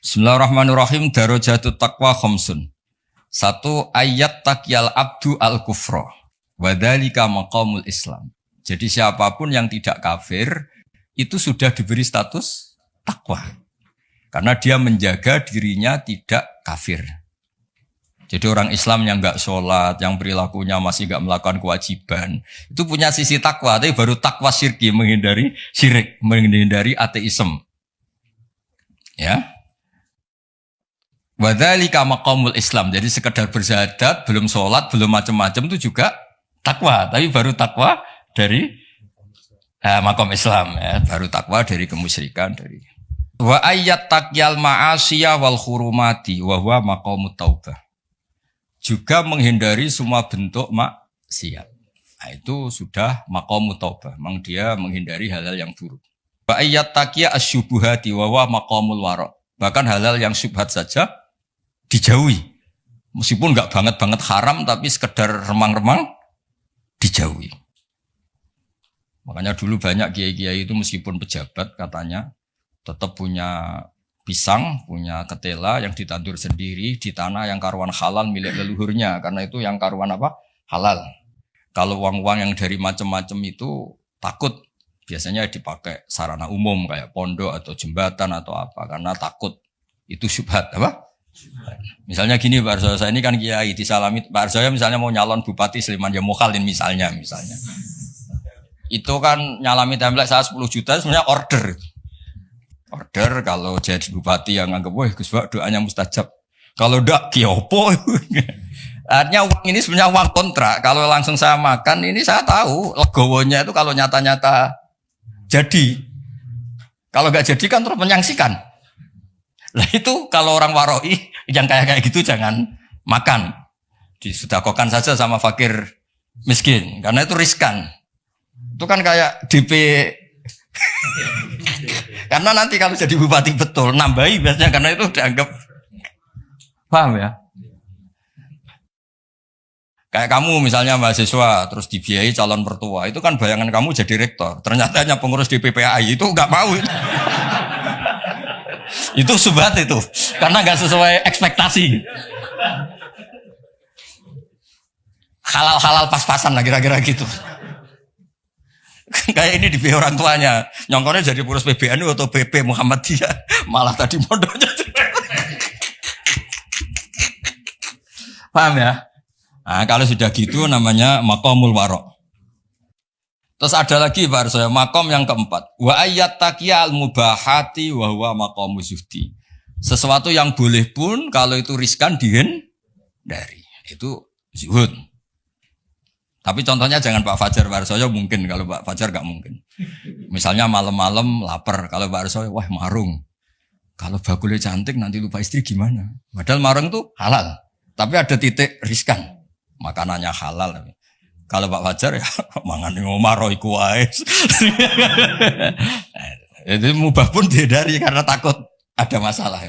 Bismillahirrahmanirrahim. Darajatut taqwa khamsun. Satu, ayat takyal abdu al-kufra. Wadhalika maqamul Islam. Jadi siapapun yang tidak kafir, itu sudah diberi status takwa. Karena dia menjaga dirinya tidak kafir. Jadi orang Islam yang enggak sholat, yang perilakunya masih enggak melakukan kewajiban, itu punya sisi takwa. Tapi baru takwa syirki, menghindari syirik, menghindari ateisme. Ya. Wadzalika maqamul Islam. Jadi sekedar bersyahadat, belum sholat, belum macam-macam itu juga takwa. Tapi baru takwa dari maqam Islam. Ya. Baru takwa dari kemusyrikan. Wa ayyat takyal ma'asiyah wal khurumati wa huwa maqamut taubah. Juga menghindari semua bentuk maksiat. Nah, itu sudah maqamut taubah. Memang dia menghindari hal-hal yang buruk. Wa ayyat takyya asyubuhati wa huwa maqamul wara'. Bahkan hal-hal yang syubhat saja dijauhi. Meskipun enggak banget haram, tapi sekedar remang-remang dijauhi. Makanya dulu banyak kiai-kiai itu meskipun pejabat katanya tetap punya pisang, punya ketela yang ditandur sendiri di tanah yang karuan halal milik leluhurnya. Karena itu yang karuan apa? Halal. Kalau uang-uang yang dari macam-macam itu takut biasanya dipakai sarana umum kayak pondok atau jembatan atau apa. Karena takut itu syubhat apa? Misalnya gini Pak Arsoyo, saya ini kan kiai disalami Pak Arsoyo misalnya mau nyalon Bupati Sleman ya Mukhalin misalnya. Itu kan nyalami template saya 10 juta sebenarnya order kalau jadi Bupati yang anggap wah Gus Pak doanya mustajab. Kalau ndak kiopo. Artinya uang ini sebenarnya uang kontrak. Kalau langsung saya makan ini saya tahu legowonya itu kalau nyata-nyata jadi. Kalau enggak jadi kan terus menyangsikan. Nah itu kalau orang waroi yang kayak gitu jangan makan. Disedekahkan saja sama fakir miskin. Karena itu riskan. Itu kan kayak DP. Karena nanti kalau jadi bupati betul nambahi biasanya karena itu dianggap. Paham ya? Kayak kamu misalnya mahasiswa terus dibiayai calon mertua. Itu kan bayangan kamu jadi rektor. Ternyata hanya pengurus DPPAI itu enggak mau. Itu subhat itu karena nggak sesuai ekspektasi. Halal pas-pasan lah kira-kira gitu. Kayak ini dibiayai orang tuanya, nyongkornya jadi pengurus PBNU atau PP Muhammadiyah, malah tadi mondoknya. Paham ya? Nah, kalau sudah gitu namanya maqamul wara'. Terus ada lagi Pak Arsoyo, makom yang keempat. Wa ayyat taqiyal mubahati wa huwa maqamu zuhdi. Sesuatu yang boleh pun kalau itu riskan dihindari. Itu zuhud. Tapi contohnya jangan Pak Fajar, Pak Arsoyo mungkin. Kalau Pak Fajar enggak mungkin. Misalnya malam-malam lapar. Kalau Pak Arsoyo, wah marung. Kalau bakulnya cantik nanti lupa istri gimana? Padahal marung itu halal. Tapi ada titik riskan. Makanannya halal. Kalau Pak Fajar ya mangan ngomaro iku wae. Itu mubah pun dihindari karena takut ada masalah.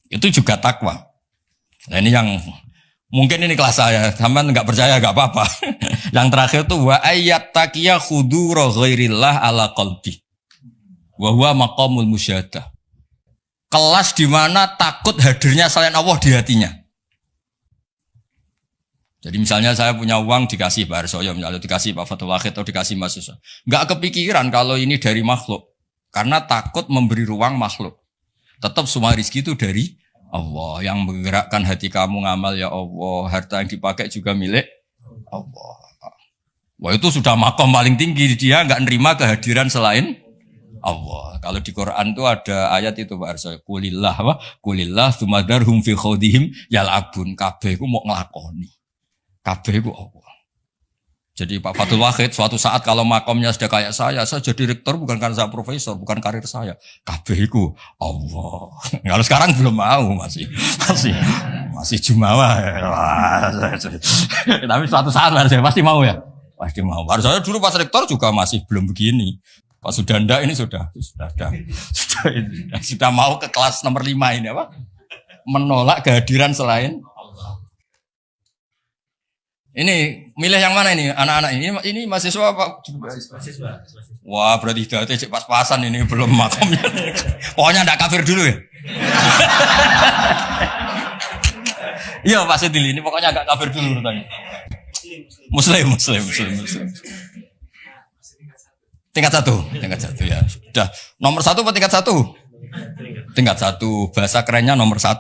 Itu juga takwa. Nah ini yang mungkin ini kelas saya, sampean enggak percaya enggak apa-apa. Yang terakhir itu wa ayyat taqiya khudura ghairillah ala qalbi. Wa huwa maqamul musyahadah. Kelas di mana takut hadirnya selain Allah di hatinya. Jadi misalnya saya punya uang dikasih Pak Arsoyo, misalnya dikasih Pak Fatul Wahid atau dikasih mahasiswa. Enggak kepikiran kalau ini dari makhluk. Karena takut memberi ruang makhluk. Tetap semua rezeki itu dari Allah. Yang menggerakkan hati kamu ngamal ya Allah. Harta yang dipakai juga milik Allah. Wah itu sudah makom paling tinggi. Dia enggak nerima kehadiran selain Allah. Kalau di Quran itu ada ayat itu Pak Arsoyo. Kulillah sumadarhum fi khawdihim yal'abun. Kabeh itu mau ngelakoni. Kabeh itu Allah. Jadi Pak Fatul Wahid suatu saat kalau makomnya sudah kayak saya jadi rektor bukan karena saya profesor, bukan karir saya. Kabeh itu Allah. Kalau sekarang belum mau masih jumawa. Tapi suatu saat saya pasti mau ya. Pasti mau. Baru saya dulu pas rektor juga masih belum begini. Pak Sudanda ini sudah mau ke kelas nomor 5 ini apa? Menolak kehadiran selain Ini milih yang mana ini anak-anak ini mahasiswa apa? Mahasiswa. Wah berarti hidayatnya cek pas-pasan ini belum makomnya. Pokoknya ndak kafir dulu ya. Iya Pak Sedili ini pokoknya agak kafir dulu tanya. Muslim. Tingkat satu ya. Sudah nomor 1 apa tingkat 1? Tingkat 1. Bahasa kerennya nomor 1.